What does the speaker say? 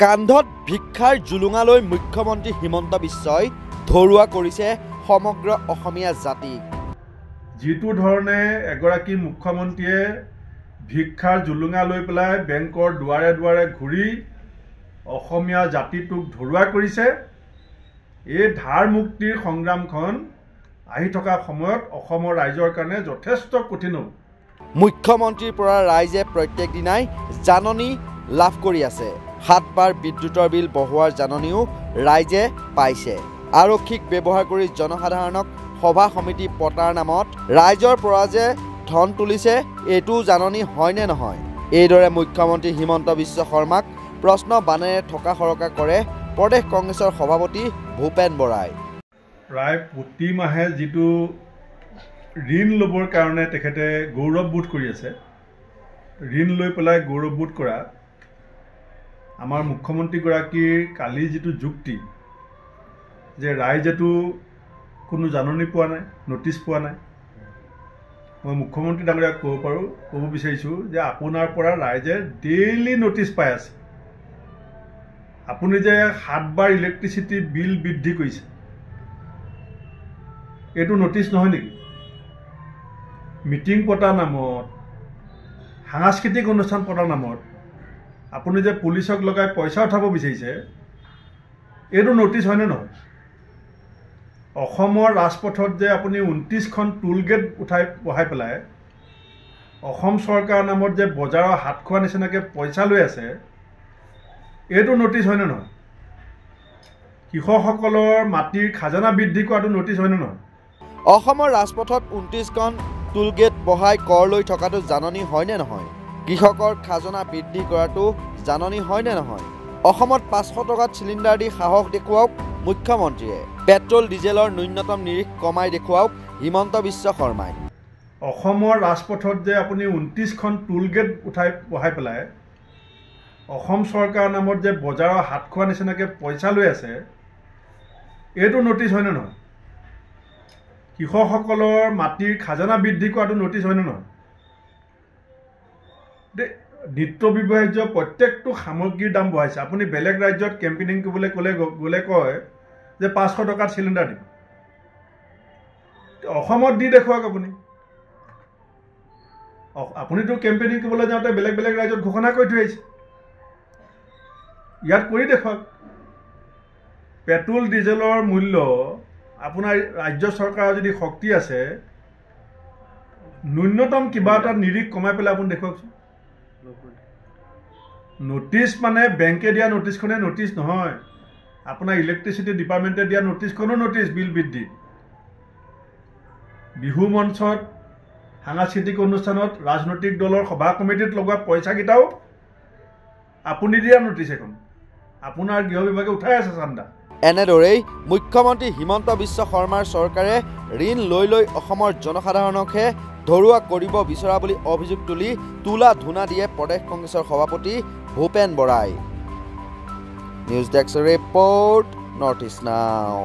কান্ধত ভিক্ষাৰ জুলুঙালৈ মুখ্যমন্ত্ৰী হিমন্ত বিশ্বই ধৰুৱা কৰিছে সমগ্ৰ অসমীয়া জাতিক। যিটো ধৰণে এগৰাকী মুখ্যমন্ত্ৰীয়ে ভিক্ষাৰ জুলুঙা লৈ পেলাই বেংকৰ দুৱাৰে দুৱাৰে ঘূৰি অসমীয়া জাতিটোক ধৰুৱা কৰিছে, এই ধাৰ মুক্তিৰ সংগ্ৰামখন আহি থকা সময়ত অসমৰ ৰাইজৰ কাৰণে যথেষ্ট কঠিন হ'ব। মুখ্যমন্ত্ৰীৰ পৰা ৰাইজে প্ৰত্যেক দিনাই জাননী লাভ কৰি আছে। 7 বাৰ বিদ্যুতৰ বিল বঢ়োৱাৰ জাননীও ৰাইজে পাইছে। আৰক্ষীক ব্যৱহাৰ কৰি জনসাধাৰণক সভা সমিতি পতাৰ নামত ৰাইজৰ পৰা যে ধন তুলিছে, এইটো জাননী হয়নে নহয়? এইদৰে মুখ্যমন্ত্ৰী হিমন্ত বিশ্ব শৰ্মাক প্ৰশ্ন বানেৰে থকা সৰকা কৰে প্ৰদেশ কংগ্ৰেছৰ সভাপতি ভূপেন বৰাই। প্ৰায় প্ৰতি মাহে যিটো ঋণ ল'বৰ কাৰণে তেখেতে গৌৰৱবোধ কৰি আছে, ঋণ লৈ পেলাই গৌৰৱবোধ কৰা আমাৰ মুখ্যমন্ত্ৰীগৰাকীৰ কালি যিটো যুক্তি যে ৰাইজেতো কোনো জাননী পোৱা নাই, নটিচ পোৱা নাই, মই মুখ্যমন্ত্ৰী ডাঙৰীয়াক ক'ব বিচাৰিছোঁ যে আপোনাৰ পৰা ৰাইজে ডেইলি নটিচ পাই আছে। আপুনি যে 7 বাৰ ইলেক্ট্ৰিচিটি বিল বৃদ্ধি কৰিছে, এইটো নটিচ নহয় নেকি? মিটিং পতাৰ নামত, সাংস্কৃতিক অনুষ্ঠান পতাৰ নামত আপুনি যে পুলিচক লগাই পইচা উঠাব বিচাৰিছে, এইটো নটিচ হয়নে নহয়? অসমৰ ৰাজপথত যে আপুনি 29খন টোল গেট বহাই পেলাই অসম চৰকাৰৰ নামত যে বজাৰৰ হাত খোৱা নিচিনাকৈ পইচা লৈ আছে, এইটো নটিচ হয়নে নহয়? কৃষকসকলৰ মাটিৰ খাজানা বৃদ্ধি কৰাটো নটিচ হয়নে নহয়? অসমৰ ৰাজপথত 29খন টোল গেট বহাই কৰ লৈ থকাটো জাননী হয়নে নহয়? কৃষকৰ খাজনা বৃদ্ধি কৰাটো জাননী হয়নে নহয়? অসমত 500 টকাত চিলিণ্ডাৰ দি সাহস দেখুৱাওক মুখ্যমন্ত্ৰীয়ে। পেট্ৰল ডিজেলৰ ন্যূনতম নিৰিখ কমাই দেখুৱাওক হিমন্ত বিশ্ব শৰ্মাই। অসমৰ ৰাজপথত যে আপুনি 29খন টোল গেট বহাই পেলাই অসম চৰকাৰৰ নামত যে বজাৰৰ হাত খোৱা নিচিনাকৈ পইচা লৈ আছে, এইটো নটিচ হয়নে নহয়? কৃষকসকলৰ মাটিৰ খাজানা বৃদ্ধি কৰাটো নটিচ হয়নে নহয়? নিত্য ব্যৱহাৰ্য প্ৰত্যেকটো সামগ্ৰীৰ দাম বঢ়াইছে। আপুনি বেলেগ ৰাজ্যত কেম্পেইনিং কৰিবলৈ গ'লে কয় যে 500 টকাত চিলিণ্ডাৰ দিব, অসমত দি দেখুৱাওক। আপুনিতো কেম্পেইনিং কৰিবলৈ যাওঁতে বেলেগ বেলেগ ৰাজ্যত ঘোষণা কৰি থৈ আহিছে, ইয়াত কৰি দেখুৱাওক। পেট্ৰল ডিজেলৰ মূল্য আপোনাৰ ৰাজ্য চৰকাৰৰ যদি শক্তি আছে, ন্যূনতম কিবা এটা নিৰিখ কমাই পেলাই আপুনি দেখুৱাওকচোন। নটিচ মানে বেংকে দিয়া নটিচখনে নটিচ নহয়, আপোনাৰ ইলেক্ট্ৰিচিটি ডিপাৰ্টমেণ্টে দিয়া নটিচখনো নটিচ বিল বৃদ্ধি। বিহু মঞ্চত, সাংস্কৃতিক অনুষ্ঠানত, ৰাজনৈতিক দলৰ সভা কমিটিত লগোৱা পইচাকেইটাও আপুনি দিয়া নটিচ এখন। আপোনাৰ গৃহ বিভাগে উঠাই আছে চান্দা। এনেদৰেই মুখ্যমন্ত্ৰী হিমন্ত বিশ্ব শৰ্মাৰ চৰকাৰে ঋণ লৈ লৈ অসমৰ জনসাধাৰণকহে ধৰুৱা কৰিব বিচৰা বুলি অভিযোগ তুলি তোলা ধূনা দিয়ে প্ৰদেশ কংগ্ৰেছৰ সভাপতি ভূপেন বৰাই। News desk report, north east নাও।